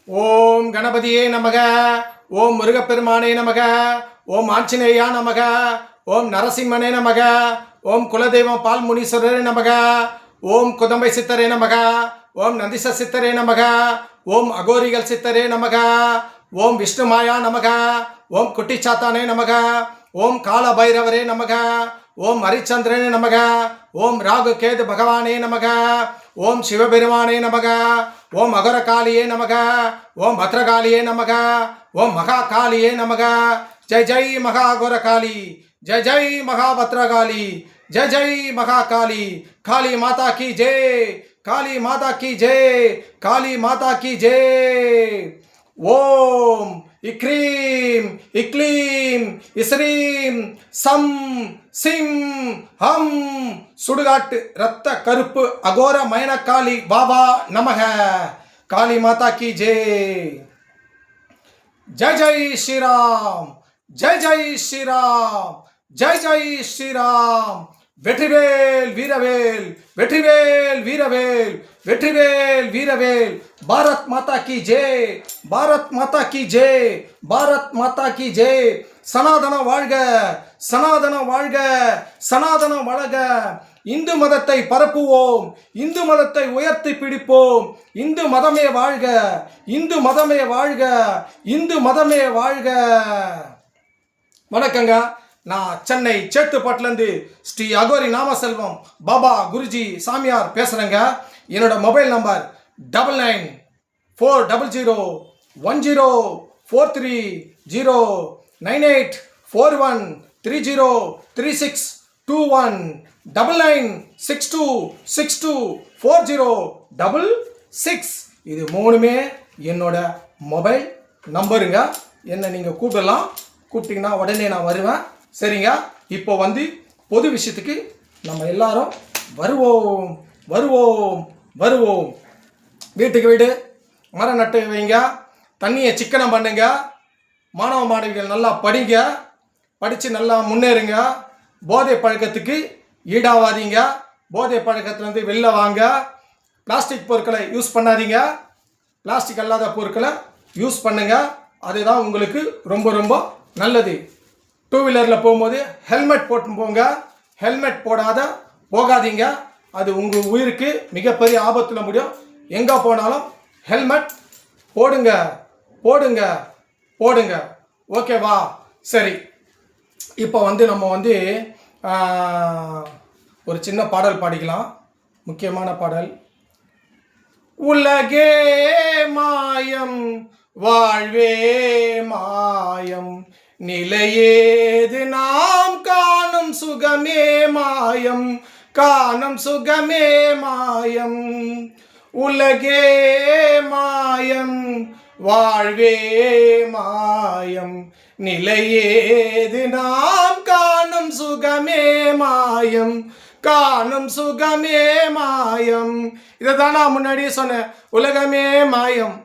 ஓம் கணபதியே நமக. ஓம் முருகப்பெருமானே நமக. ஓம் ஆஞ்சநேயா நமக. ஓம் நரசிம்மனே நமக. ஓம் குலதெய்வம் பால் முனீஸ்வரரே நமக. ஓம் குதம்பை சித்தரே நமக. ஓம் நந்திச சித்தரே நமக. ஓம் அகோரிகள் சித்தரே நமக. ஓம் விஷ்ணுமாயா நமக. ஓம் குட்டிச்சாத்தானே நமக. ஓம் கால பைரவரே நமக. ஓம் ஹரிச்சந்திரனே நமக. ஓம் ராகு கேது பகவானே நமக. ஓம் சிவபெருமானே நமக. ஓம் அகரகாளியே நமக. ஓம் பத்ரகாளியே நமக. ஓம் மகாகாளியே நமக. ஜெய் ஜெய் மகாகோரகாளி. ஜெய் ஜெய் மகாபத்ரகாளி. जय जय महाकाली. काली माता की जय. काली माता की जय. काली माता की जय. ओम इक्रीम इक्लीम इसरीम सम सिम हम सुडगाट रत्त करुप अघोर मैनकाली बाबा नमः. काली माता की जय. जय जय श्री राम. जय जय श्री राम. जय जय श्री राम. வெற்றிவேல் வீரவேல். வெற்றிவேல் வீரவேல். வெற்றிவேல் வீரவேல். பாரத் மாதா கி ஜெய். பாரத் மாதா கி ஜெய். பாரத் மாதா கி ஜெய். சனாதன வாழ்க. சனாதன வாழ்க. சனாதன வாழ்க. இந்து மதத்தை பரப்புவோம். இந்து மதத்தை உயர்த்தி பிடிப்போம். இந்து மதமே வாழ்க. இந்து மதமே வாழ்க. இந்து மதமே வாழ்க. வணக்கங்க. நான் சென்னை சேத்துப்பாட்டிலேருந்து ஸ்ரீ அகோரி நாமசெல்வம் பாபா குருஜி சாமியார் பேசுகிறேங்க. என்னோட மொபைல் நம்பர் 994010430984130362 9962624066. இது மூணுமே என்னோட மொபைல் நம்பருங்க. என்னை நீங்கள் கூப்பிடலாம். கூப்பிட்டீங்கன்னா உடனே நான் வருவேன். சரிங்க. இப்போ பொது விஷயத்துக்கு நம்ம எல்லாரும் வருவோம் வருவோம் வருவோம். வீட்டுக்கு வீடு மரம் நட்டு வைங்க. தண்ணியை சிக்கனம் பண்ணுங்க. மாணவ மாணவிகள் நல்லா படிங்க. படித்து நல்லா முன்னேறுங்க. போதை பழக்கத்துக்கு ஈடாவாதீங்க. போதை பழக்கத்துலேருந்து வெளில வாங்க. பிளாஸ்டிக் பொருட்களை யூஸ் பண்ணாதீங்க. பிளாஸ்டிக் அல்லாத பொருட்களை யூஸ் பண்ணுங்க. அதுதான் உங்களுக்கு ரொம்ப ரொம்ப நல்லது. டூ வீலரில் போகும்போது ஹெல்மெட் போட்டு போங்க. ஹெல்மெட் போடாத போகாதீங்க. அது உங்கள் உயிருக்கு மிகப்பெரிய ஆபத்தில் முடியும். எங்கே போனாலும் ஹெல்மெட் போடுங்க போடுங்க போடுங்க. ஓகேவா? சரி. இப்போ நம்ம ஒரு சின்ன பாடல் பாடிக்கலாம். முக்கியமான பாடல். உலகே மாயம் வாழ்வே மாயம் நிலையேது நாம் காணும் சுகமே மாயம் காணும் சுகமே மாயம். உலகே மாயம் வாழ்வே மாயம் நிலையேது நாம் காணும் சுகமே மாயம் காணும் சுகமே மாயம். இதை தான் நான் முன்னாடியே சொன்னேன். உலகமே மாயம்.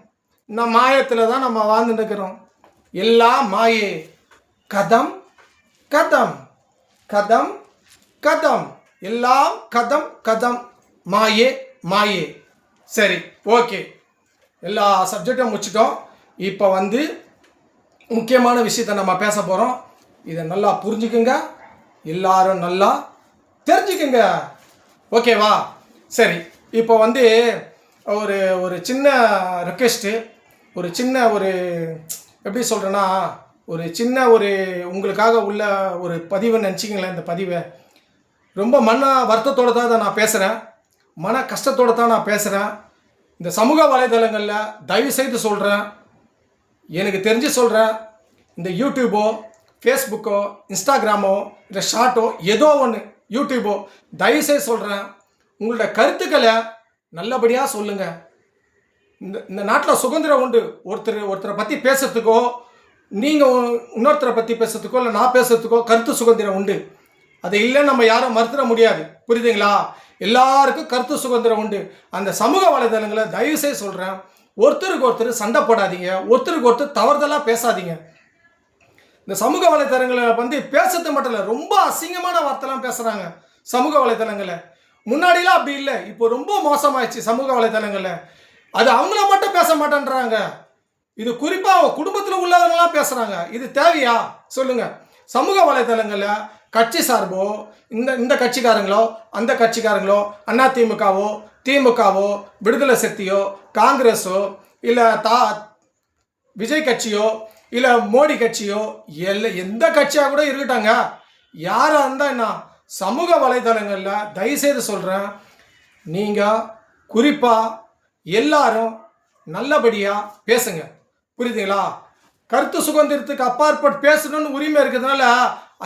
இந்த மாயத்தில் தான் நம்ம வாழ்ந்துட்டு இருக்கிறோம். எல்லாம் மாயே. கதம் கதம் கதம் கதம். எல்லாம் கதம் கதம். மாயே மாயே. சரி, ஓகே. எல்லா சப்ஜெக்டும் முடிச்சிட்டோம். இப்போ முக்கியமான விஷயத்தை நம்ம பேச போகிறோம். இதை நல்லா புரிஞ்சுக்குங்க. எல்லாரும் நல்லா தெரிஞ்சுக்குங்க. ஓகேவா? சரி. இப்போ ஒரு ஒரு சின்ன ரெக்வெஸ்ட்டு. ஒரு சின்ன எப்படி சொல்கிறேன்னா, ஒரு சின்ன உங்களுக்காக உள்ள ஒரு பதிவுன்னு நினச்சிங்களேன். இந்த பதிவை ரொம்ப வருத்தத்தோடு தான் நான் பேசுகிறேன். மன கஷ்டத்தோடு தான் நான் பேசுகிறேன். இந்த சமூக வலைதளங்களில் தயவுசெய்து சொல்கிறேன், எனக்கு தெரிஞ்சு சொல்கிறேன், இந்த யூடியூபோ ஃபேஸ்புக்கோ இன்ஸ்டாகிராமோ இல்லை ஷார்ட்டோ ஏதோ ஒன்று யூடியூபோ தயவுசெய்து சொல்கிறேன், உங்களோட கருத்துக்களை நல்லபடியாக சொல்லுங்கள். இந்த நாட்டில் சுதந்திரம் உண்டு. ஒருத்தரை பற்றி பேசுறதுக்கோ, நீங்கள் இன்னொருத்தரை பற்றி பேசுறதுக்கோ, இல்லை நான் பேசுறதுக்கோ கருத்து சுதந்திரம் உண்டு. அது இல்லைன்னு நம்ம யாரும் மறுத்துட முடியாது. புரியுதுங்களா? எல்லாருக்கும் கருத்து சுதந்திரம் உண்டு. அந்த சமூக வலைதளங்களை தயவுசெய்து சொல்கிறேன், ஒருத்தருக்கு ஒருத்தர் சண்டை போடாதீங்க. ஒருத்தருக்கு ஒருத்தர் தவறுதலாக பேசாதீங்க. இந்த சமூக வலைதளங்களை பேசுறது மட்டும் இல்லை, ரொம்ப அசிங்கமான வார்த்தைலாம் பேசுகிறாங்க சமூக வலைதளங்களை. முன்னாடிலாம் அப்படி இல்லை. இப்போ ரொம்ப மோசமாயிடுச்சு சமூக வலைதளங்களில். அது அவங்கள மட்டும் பேச மாட்டேன்றாங்க. இது குறிப்பா குடும்பத்தில் உள்ளவங்களாம் பேசுறாங்க. இது தேவையா சொல்லுங்க? சமூக வலைதளங்கள்ல கட்சி சார்போ, இந்த கட்சிக்காரங்களோ, அந்த கட்சிக்காரங்களோ, அதிமுகவோ, திமுகவோ, விடுதலை சக்தியோ, காங்கிரஸோ, இல்ல விஜய் கட்சியோ, இல்ல மோடி கட்சியோ, எந்த கட்சியா கூட இருக்கட்டாங்க, யாரா இருந்தா என்ன, சமூக வலைதளங்கள்ல தயவுசெய்து சொல்றேன், நீங்க குறிப்பா எல்லாரும் நல்லபடியா பேசுங்க. புரியுதுங்களா? கருத்து சுதந்திரத்துக்கு அப்பாற்பட்டு பேசணும்னு உரிமை இருக்கிறதுனால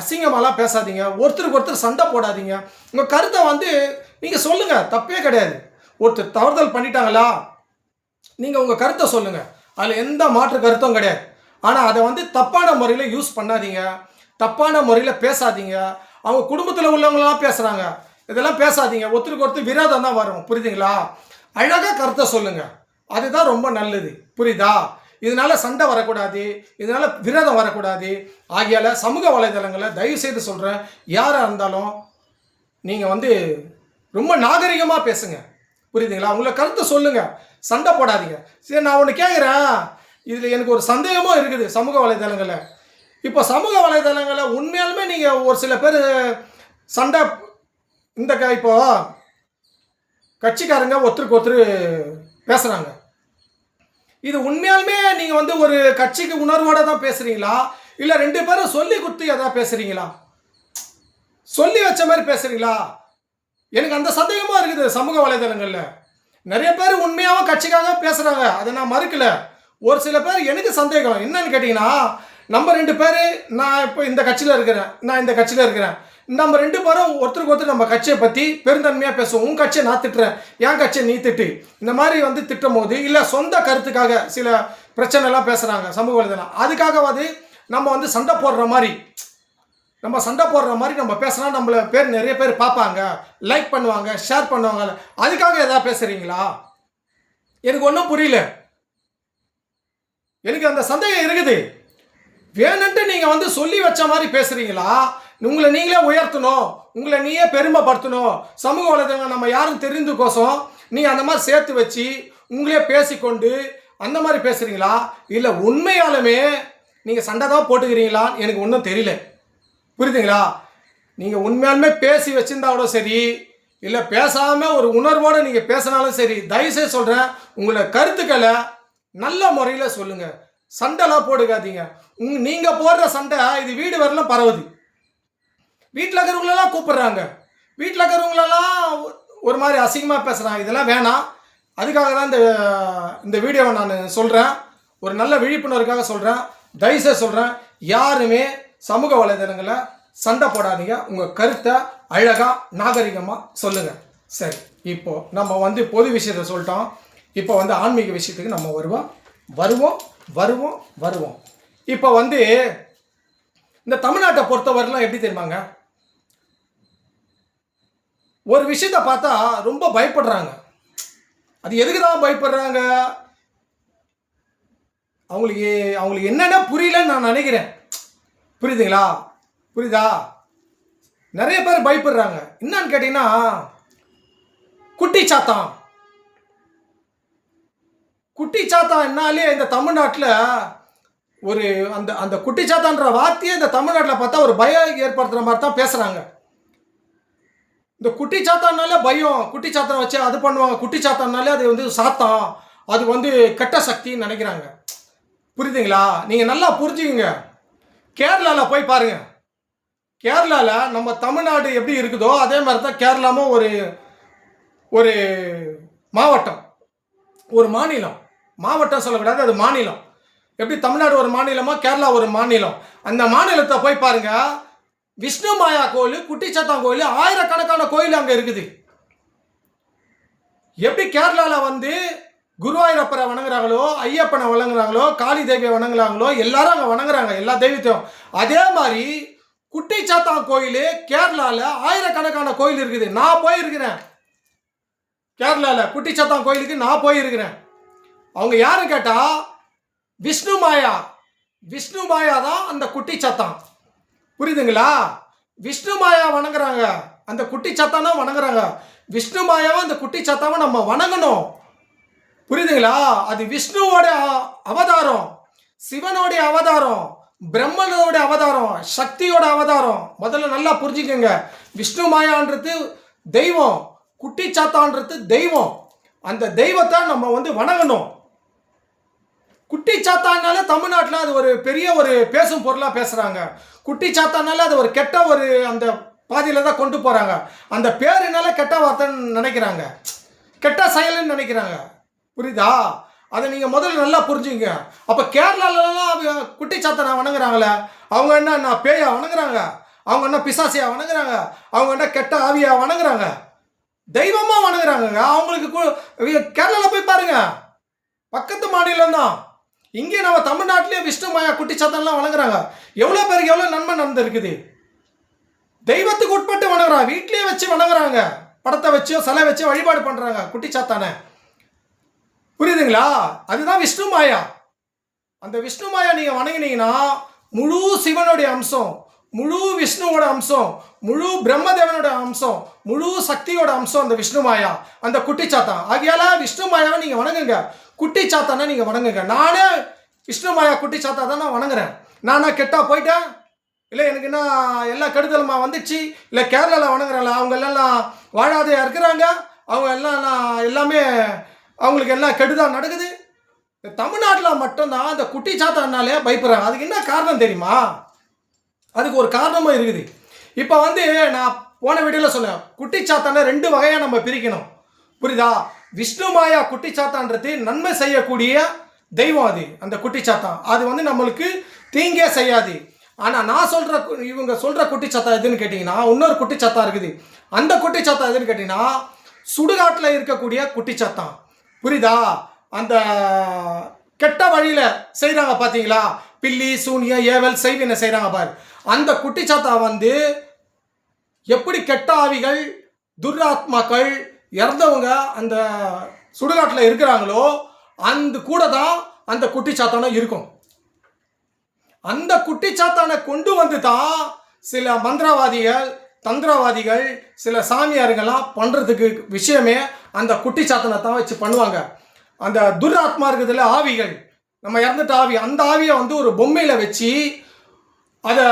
அசிங்கமாலாம் பேசாதீங்க. ஒருத்தருக்கு ஒருத்தர் சண்டை போடாதீங்க. உங்க கருத்தை நீங்க சொல்லுங்க, தப்பே கிடையாது. ஒருத்தர் தவறுதல் பண்ணிட்டாங்களா, நீங்க உங்க கருத்தை சொல்லுங்க. அதுல எந்த மாற்று கருத்தும் கிடையாது. ஆனா அதை தப்பான முறையில யூஸ் பண்ணாதீங்க. தப்பான முறையில பேசாதீங்க. அவங்க குடும்பத்தில் உள்ளவங்களாம் பேசுறாங்க, இதெல்லாம் பேசாதீங்க. ஒருத்தருக்கு ஒருத்தர் விரோதம் தான் வரும். புரியுதுங்களா? அழகா கருத்தை சொல்லுங்க, அதுதான் ரொம்ப நல்லது. புரியுதா? இதனால சண்டை வரக்கூடாது, இதனால விரோதம் வரக்கூடாது. ஆகியால சமூக வலைதளங்களை தயவு செய்து சொல்றேன், யாரா இருந்தாலும் நீங்க ரொம்ப நாகரிகமா பேசுங்க. புரியுதுங்களா? உங்களை கருத்தை சொல்லுங்க, சண்டை போடாதீங்க. சரி, நான் ஒன்று கேட்குறேன், இதில் எனக்கு ஒரு சந்தேகமும் இருக்குது. சமூக வலைதளங்களை இப்போ சமூக வலைதளங்களை உண்மையாலுமே நீங்கள் ஒரு சில பேர் சண்டை இப்போ கட்சிக்காரங்க ஒருத்தருக்கு ஒருத்தர் பேசுகிறாங்க, இது உண்மையாலுமே நீங்கள் ஒரு கட்சிக்கு உணர்வோட தான் பேசுகிறீங்களா, இல்லை ரெண்டு பேரும் சொல்லி கொடுத்து எதாவது பேசுகிறீங்களா, சொல்லி வச்ச மாதிரி பேசுகிறீங்களா? எனக்கு அந்த சந்தேகமாக இருக்குது. சமூக வலைதளங்களில் நிறைய பேர் உண்மையாக கட்சிக்காக பேசுகிறாங்க, அதை நான் மறுக்கல. ஒரு சில பேர் எனக்கு சந்தேகம் என்னன்னு கேட்டிங்கன்னா, நம்ம ரெண்டு பேர், நான் இப்போ இந்த கட்சியில் இருக்கிறேன், நான் இந்த கட்சியில் இருக்கிறேன், நம்ம ரெண்டு பேரும் ஒருத்தருக்கு ஒருத்தர் நம்ம கட்சியை பற்றி பெருந்தன்மையாக பேசுவோம். உன் கட்சியை நான் திட்டுறேன், என் கட்சியை நீ திட்டு, இந்த மாதிரி திட்டும் போது, இல்லை சொந்த கருத்துக்காக சில பிரச்சனைலாம் பேசுகிறாங்க சமூக வலைதளம், அதுக்காக நம்ம சண்டை போடுற மாதிரி நம்ம பேசினா நம்மள நிறைய பேர் பார்ப்பாங்க, லைக் பண்ணுவாங்க, ஷேர் பண்ணுவாங்க, அதுக்காக எதாவது பேசுகிறீங்களா? எனக்கு ஒன்றும் புரியல. எனக்கு அந்த சந்தேகம் இருக்குது. வேணுன்ட்டு நீங்கள் சொல்லி வச்ச மாதிரி பேசுகிறீங்களா, உங்களை நீங்களே உயர்த்தணும், உங்களை நீயே பெருமைப்படுத்தணும், சமூக வலைதளங்கள் நம்ம யாரும் தெரிந்துக்கோசம் நீங்கள் அந்த மாதிரி சேர்த்து வச்சு உங்களே பேசிக்கொண்டு அந்த மாதிரி பேசுகிறீங்களா, இல்லை உண்மையாலுமே நீங்கள் சண்டை தான் போட்டுக்கிறீங்களான்னு எனக்கு ஒன்றும் தெரியல. புரியுதுங்களா? நீங்கள் உண்மையாலுமே பேசி வச்சிருந்தாலும் சரி, இல்லை பேசாமல் ஒரு உணர்வோடு நீங்கள் பேசினாலும் சரி, தயவுசெய்து சொல்கிறேன், உங்களை கருத்துக்களை நல்ல முறையில் சொல்லுங்கள், சண்டைலாம் போடுக்காதீங்க. நீங்கள் போடுற சண்டை இது வீடு வரலாம் பரவுது, வீட்டில் இருக்கிறவங்களெல்லாம் கூப்பிடுறாங்க, வீட்டில் இருக்கிறவங்களெல்லாம் ஒரு மாதிரி அசிங்கமாக பேசுகிறாங்க. இதெல்லாம் வேணாம். அதுக்காக தான் இந்த வீடியோவை நான் சொல்கிறேன், ஒரு நல்ல விழிப்புணர்வுக்காக சொல்கிறேன். தயவுசெய்து சொல்கிறேன், யாருமே சமூக வலைதளங்களை சண்டை போடாதீங்க, உங்கள் கருத்தை அழகாக நாகரிகமாக சொல்லுங்கள். சரி, இப்போது நம்ம பொது விஷயத்தை சொல்லிட்டோம். இப்போ ஆன்மீக விஷயத்துக்கு நம்ம வருவோம். இப்போ இந்த தமிழ்நாட்டை பொறுத்தவரைலாம் எப்படி தெரியுமாங்க, ஒரு விஷயத்தை பார்த்தா ரொம்ப பயப்படுறாங்க. அது எதுக்கு தான் பயப்படுறாங்க, அவங்களுக்கு என்னென்ன புரியலன்னு நான் நினைக்கிறேன். புரியுதுங்களா? புரியுதா? நிறைய பேர் பயப்படுறாங்க. என்னன்னு கேட்டீங்கன்னா, குட்டிச்சாத்தான் என்னாலே இந்த தமிழ்நாட்டில் ஒரு அந்த குட்டிச்சாத்தான்ற வார்த்தையே இந்த தமிழ்நாட்டில் பார்த்தா ஒரு பயம் ஏற்படுத்துகிற மாதிரி தான் பேசுகிறாங்க. இந்த குட்டிச்சாத்தானாலே பயம், குட்டிச்சாத்தனை வச்சு அது பண்ணுவாங்க, குட்டிச்சாத்தானாலே அது சாத்தான், அது கெட்ட சக்தின்னு நினைக்கிறாங்க. புரியுதுங்களா? நீங்கள் நல்லா புரிஞ்சுக்குங்க. கேரளாவில் போய் பாருங்க. கேரளாவில் நம்ம தமிழ்நாடு எப்படி இருக்குதோ அதே மாதிரி தான் கேரளாவும் ஒரு மாவட்டம், ஒரு மாநிலம். மாவட்டம் சொல்லக்கூடாது, அது மாநிலம். எப்படி தமிழ்நாடு ஒரு மாநிலமோ கேரளா ஒரு மாநிலம். அந்த மாநிலத்தை போய் பாருங்க, விஷ்ணு மாயா கோயில், குட்டிச்சாத்தான் கோயில், ஆயிரக்கணக்கான கோயில் அங்கே இருக்குது. எப்படி கேரளாவில் குருவாயூரப்பரை வணங்குறாங்களோ, ஐயப்பனை வணங்குறாங்களோ, காளி தேவியை வணங்குறாங்களோ, எல்லாரும் அங்கே வணங்குறாங்க, எல்லா தெய்வத்தையும். அதே மாதிரி குட்டிச்சாத்தான் கோயில் கேரளாவில் ஆயிரக்கணக்கான கோயில் இருக்குது. நான் போயிருக்கிறேன் கேரளாவில், குட்டிச்சாத்தான் கோயிலுக்கு நான் போயிருக்கிறேன். அவங்க யாரு கேட்டா விஷ்ணு மாயா தான் அந்த குட்டிச்சாத்தான். புரியுதுங்களா? விஷ்ணு மாயா வணங்குறாங்க, அந்த குட்டிச்சாத்தானா வணங்குறாங்க. விஷ்ணு மாயாவை அந்த குட்டிச்சாத்தாவை நம்ம வணங்கணும். புரியுதுங்களா? அது விஷ்ணுவோட அவதாரம், சிவனுடைய அவதாரம், பிரம்மனோட அவதாரம், சக்தியோட அவதாரம். முதல்ல நல்லா புரிஞ்சுக்கங்க. விஷ்ணு மாயான்றது தெய்வம், குட்டி சாத்தான்றது தெய்வம். அந்த தெய்வத்தை நம்ம வணங்கணும். குட்டி சாத்தானால தமிழ்நாட்டில் அது ஒரு பெரிய ஒரு பேசும் பொருளாக பேசுகிறாங்க. குட்டி சாத்தானால அது ஒரு கெட்ட ஒரு அந்த பாதியில் தான் கொண்டு போகிறாங்க. அந்த பேருனால கெட்ட வார்த்தைன்னு நினைக்கிறாங்க, கெட்ட செயல்னு நினைக்கிறாங்க. புரியுதா? அதை நீங்கள் முதல்ல நல்லா புரிஞ்சுங்க. அப்போ கேரளாலலாம் குட்டி சாத்தானை வணங்குறாங்களே, அவங்க என்ன பேயா வணங்குறாங்க? அவங்க என்ன பிசாசியா வணங்குறாங்க? அவங்க என்ன கெட்ட ஆவியா வணங்குறாங்க? தெய்வமாக வணங்குறாங்க. அவங்களுக்கு கேரளாவில் போய் பாருங்க, பக்கத்து மாநிலம் தான். இங்கே நம்ம தமிழ்நாட்டிலேயே விஷ்ணு மாயா குட்டி சாத்தான்லாம் வணங்குறாங்க. எவ்வளோ பேருக்கு எவ்வளோ நன்மை நடந்திருக்குது. தெய்வத்துக்கு உட்பட்டு வணங்குறாங்க, வீட்லேயே வச்சு வணங்குறாங்க, படத்தை வச்சோ சிலை வச்சு வழிபாடு பண்ணுறாங்க குட்டி சாத்தானை. புரியுதுங்களா? அதுதான் விஷ்ணு மாயா. அந்த விஷ்ணு மாயா நீங்கள் வணங்கினீங்கன்னா முழு சிவனுடைய அம்சம், முழு விஷ்ணுவோட அம்சம், முழு பிரம்மதேவனோட அம்சம், முழு சக்தியோட அம்சம் அந்த விஷ்ணு மாயா, அந்த குட்டி சாத்தான். ஆகையால விஷ்ணு மாயாவை நீங்கள் வணங்குங்க, குட்டி சாத்தானை நீங்கள் வணங்குங்க. நானே விஷ்ணு மாயா குட்டி சாத்தா தான் நான் வணங்குறேன். நானா கெட்டா போயிட்டேன்? இல்லை எனக்கு என்ன எல்லா கெடுதலுமா வந்துச்சு? இல்லை கேரளாவில் வணங்குறாங்களா, அவங்க எல்லாம் வாழாதையா இருக்கிறாங்க, அவங்க எல்லாம் எல்லாமே அவங்களுக்கு எல்லாம் கெடுதல் நடக்குது. தமிழ்நாட்டில் மட்டும்தான் அந்த குட்டி சாத்தானாலே பயப்படுறாங்க. அதுக்கு என்ன காரணம் தெரியுமா? அதுக்கு ஒரு காரணமும் இருக்குது. இப்போ நான் போன வீடியோவில் சொன்னேன், குட்டி சாத்தானை 2 வகையாக நம்ம பிரிக்கணும். புரியுதா? விஷ்ணு மாயா குட்டி சாத்தான்றது நன்மை செய்யக்கூடிய தெய்வம். அது அந்த குட்டி சாத்தான் அது நம்மளுக்கு தீங்கே செய்யாது. ஆனால் நான் சொல்கிற இவங்க சொல்கிற குட்டி சாத்தா எதுன்னு கேட்டிங்கன்னா இன்னொரு குட்டி சாத்தா இருக்குது. அந்த குட்டி சாத்தா எதுன்னு கேட்டிங்கன்னா சுடுகாட்டில் இருக்கக்கூடிய குட்டி சாத்தான். புரியுதா? அந்த கெட்ட வழியில் செய்கிறாங்க பார்த்தீங்களா, பில்லி சூனியம் ஏவல் செய்வினை செய்கிறாங்க பாரு, அந்த குட்டி சாத்தா எப்படி கெட்ட ஆவிகள் துராத்மாக்கள் இறந்தவங்க அந்த சுடுகாட்டில் இருக்கிறாங்களோ அந்த கூட தான் அந்த குட்டி சாத்தானை இருக்கும். அந்த குட்டி சாத்தானை கொண்டு தான் சில மந்திரவாதிகள் தந்திரவாதிகள் சில சாமியாருங்கெல்லாம் பண்ணுறதுக்கு விஷயமே அந்த குட்டி சாத்தனை தான் வச்சு பண்ணுவாங்க. அந்த துராத்மா இருக்குதுல்ல, ஆவிகள், நம்ம இறந்துட்ட ஆவி, அந்த ஆவியை ஒரு பொம்மையில் வச்சு அதை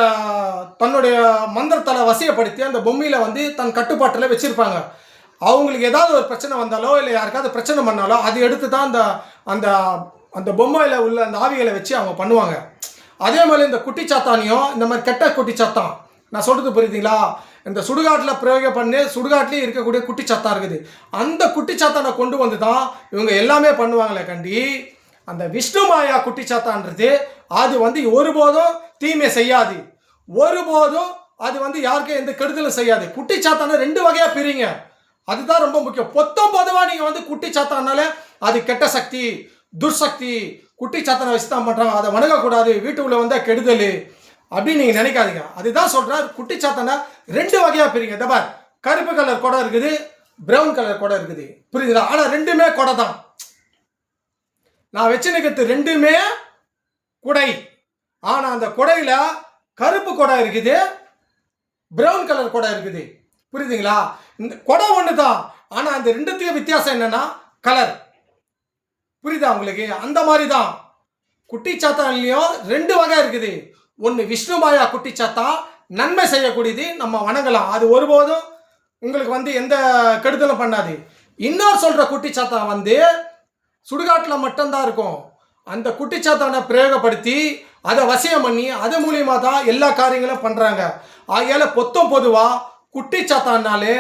தன்னுடைய மந்திரத்தால் வசியப்படுத்தி அந்த பொம்மையில் தன் கட்டுப்பாட்டில் வச்சுருப்பாங்க. அவங்களுக்கு ஏதாவது ஒரு பிரச்சனை வந்தாலோ இல்லை யாருக்காவது பிரச்சனை பண்ணாலோ அது எடுத்து தான் அந்த அந்த அந்த பொம்மையில் உள்ள அந்த ஆவிகளை வச்சு அவங்க பண்ணுவாங்க. அதே மாதிரி இந்த குட்டி சாத்தானியும் இந்த மாதிரி கெட்ட குட்டி சாத்தான், நான் சொல்கிறது புரியுதுங்களா? இந்த சுடுகாட்டில் பிரயோகம் பண்ணி சுடுகாட்டிலே இருக்கக்கூடிய குட்டி சாத்தா இருக்குது. அந்த குட்டி சாத்தானை கொண்டு தான் இவங்க எல்லாமே பண்ணுவாங்களே கண்டி. அந்த விஷ்ணு மாயா குட்டி சாத்தான்றது அது ஒருபோதும் தீமை செய்யாது, ஒருபோதும் அது யாருக்கும் எந்த கெடுதலும் செய்யாது. குட்டி சாத்தானை 2 வகையாக பிரிங்க, அதுதான் ரொம்ப முக்கியம். பொதுவாக நீங்கள் குட்டி சாத்தானால அது கெட்ட சக்தி துர்சக்தி, குட்டி சாத்தானை வச்சு தான் பண்ணுறாங்க, அதை வணங்கக்கூடாது, வீட்டுக்குள்ளே கெடுதல் அப்படின்னு நீங்கள் நினைக்காதீங்க. அதுதான் சொல்கிறார், குட்டி சாத்தானை 2 வகையாக பிரிங்க. தபார், கருப்பு கலர் கொடை இருக்குது, ப்ரௌன் கலர் கொடை இருக்குது. புரியுதுங்களா? ஆனால் 2மே கொடை தான். நான் வச்சு நிற்கிறது 2மே குடை. ஆனால் அந்த குடையில் கருப்பு கொடை இருக்குது, ப்ரௌன் கலர் கொடை இருக்குது. புரியுதுங்களா? இந்த கொடை ஒன்று தான், ஆனால் அந்த 2த்துக்கும் வித்தியாசம் என்னன்னா கலர். புரியுதா உங்களுக்கு? அந்த மாதிரி தான் குட்டி சாத்தான்லையும் 2 வகை இருக்குது. ஒன்று விஷ்ணு மாயா குட்டி சாத்தா, நன்மை செய்யக்கூடியது, நம்ம வணங்கலாம், அது ஒருபோதும் உங்களுக்கு எந்த கெடுதலும் பண்ணாது. இன்னொரு சொல்கிற குட்டி சாத்தா சுடுகாட்டில் மட்டும்தான் இருக்கும். அந்த குட்டி சாத்தானை பிரயோகப்படுத்தி அதை வசியம் பண்ணி அது மூலியமாக தான் எல்லா காரியங்களும் பண்ணுறாங்க. ஆகையால் பொதுவாக குட்டி சாத்தானாலே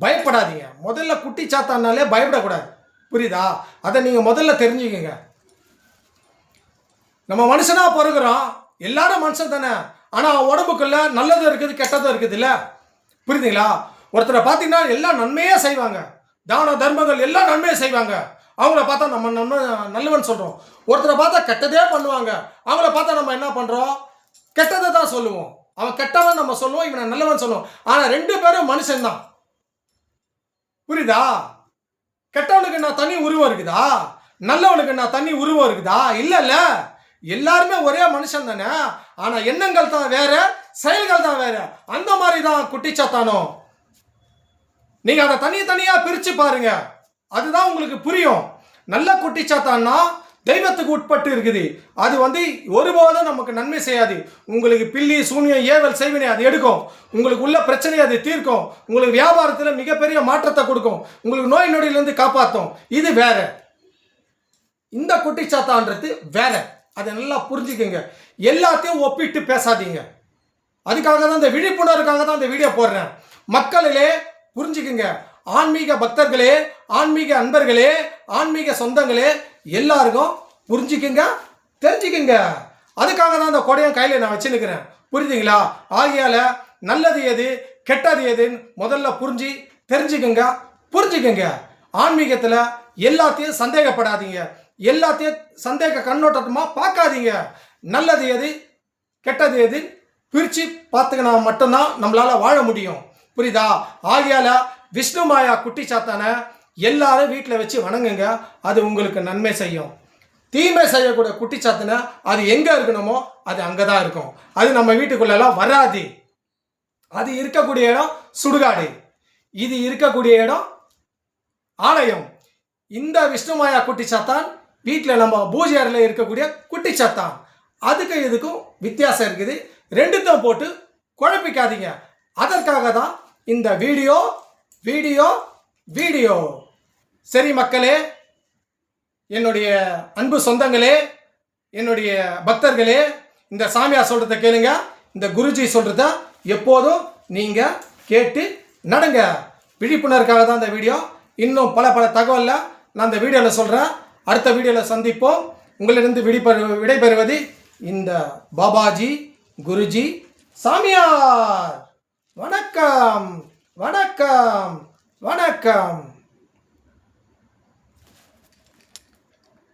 பயப்படாதீங்க. முதல்ல குட்டி சாத்தானாலே பயப்படக்கூடாது. புரியுதா? அதை நீங்கள் முதல்ல தெரிஞ்சுக்கங்க. நம்ம மனுஷனாக பிறகுறோம், எல்லாரும் மனுஷன் தானே, ஆனால் உடம்புக்குள்ள நல்லதும் இருக்குது கெட்டதும் இருக்குது இல்லை? புரியுதுங்களா? ஒருத்தரை பார்த்தீங்கன்னா எல்லாம் நன்மையே செய்வாங்க, தான தர்மங்கள் எல்லாம் நன்மையே செய்வாங்க, அவங்கள பார்த்தா நம்ம நல்லவன் சொல்கிறோம். ஒருத்தரை பார்த்தா கெட்டதே பண்ணுவாங்க, அவங்கள பார்த்தா நம்ம என்ன பண்ணுறோம், கெட்டதை தான் சொல்லுவோம். அவன் கெட்டவன் நம்ம சொல்லுவோம், இவனை நல்லவன் சொல்லுவோம். ஆனால் 2 பேரும் மனுஷன்தான். புரியுதா? கெட்டவனுக்கு நான் தனி உருவம் இருக்குதா, நல்லவனுக்கு நான் தனி உருவம் இருக்குதா? இல்லைல்ல, எல்லாருமே ஒரே மனுஷன் தானே. ஆனால் எண்ணங்கள் தான் வேற, செயல்கள் தான் வேற. அந்த மாதிரி தான் குட்டி சாத்தானோ. நீங்கள் அதை தனியாக பிரித்து பாருங்க, அதுதான் உங்களுக்கு புரியும். நல்ல குட்டிச்சாத்தான்னா தெய்வத்துக்கு உட்பட்டு இருக்குது. அது ஒருபோதும் நமக்கு நன்மை செய்யாது. உங்களுக்கு பில்லி சூனியம் ஏவல் செய்வினை அது எடுக்கும். உங்களுக்கு உள்ள பிரச்சனையை அது தீர்க்கும். உங்களுக்கு வியாபாரத்தில் மிகப்பெரிய மாற்றத்தை கொடுக்கும். உங்களுக்கு நோய் நொடியிலிருந்து காப்பாற்றும். இது வேற. இந்த குட்டிச்சாத்தான்றது வேற. அதை நல்லா புரிஞ்சுக்கங்க. எல்லாத்தையும் ஒப்பிட்டு பேசாதீங்க. அதுக்காக தான் இந்த விழிப்புணர்வுக்காக தான் இந்த வீடியோ போடுறேன். மக்களிலே புரிஞ்சுக்குங்க. ஆன்மீக பக்தர்களே, ஆன்மீக அன்பர்களே, ஆன்மீக சொந்தங்களே எல்லாருக்கும் புரிஞ்சுக்குங்க, தெரிஞ்சுக்குங்க. அதுக்காக தான் இந்த கொடையும் கையில் நான் வச்சுருக்கிறேன். புரியுதுங்களா? ஆகையால் நல்லது எது கெட்டது எதுன்னு முதல்ல தெரிஞ்சுக்குங்க, புரிஞ்சுக்குங்க. ஆன்மீகத்தில் எல்லாத்தையும் சந்தேகப்படாதீங்க. எல்லாத்தையும் சந்தேக கண்ணோட்டமாக பார்க்காதீங்க. நல்லது எது கெட்டது எது பிரித்து பார்த்துக்கினா மட்டும்தான் நம்மளால் வாழ முடியும். புரியுதா? ஆகையால் விஷ்ணு மாயா குட்டிச்சாத்தானை எல்லாரும் வீட்டில் வச்சு வணங்குங்க. அது உங்களுக்கு நன்மை செய்யும். தீமை செய்யக்கூடிய குட்டிச்சாத்தானை அது எங்கே இருக்கணுமோ அது அங்கே தான் இருக்கும். அது நம்ம வீட்டுக்குள்ளெல்லாம் வராது. அது இருக்கக்கூடிய இடம் சுடுகாடு. இது இருக்கக்கூடிய இடம் ஆலயம். இந்த விஷ்ணு மாயா குட்டிச்சாத்தான் வீட்டில் நம்ம பூஜை அறையில் இருக்கக்கூடிய குட்டிச்சாத்தான். அதுக்கு இதுக்கும் வித்தியாசம் இருக்குது. ரெண்டுத்தையும் போட்டு குழப்பிக்காதீங்க. அதற்காக தான் இந்த வீடியோ வீடியோ வீடியோ. சரி மக்களே, என்னுடைய அன்பு சொந்தங்களே, என்னுடைய பக்தர்களே, இந்த சாமியார் சொல்கிறத கேளுங்க. இந்த குருஜி சொல்கிறத எப்போதும் நீங்கள் கேட்டு நடங்க. விழிப்புணர்வுக்காக தான் இந்த வீடியோ. இன்னும் பல தகவலில் நான் இந்த வீடியோவில் சொல்கிறேன். அடுத்த வீடியோவில் சந்திப்போம். உங்களிடம் விடைபெறுவது இந்த பாபாஜி குருஜி சாமியார். வணக்கம் வணக்கம் வணக்கம்.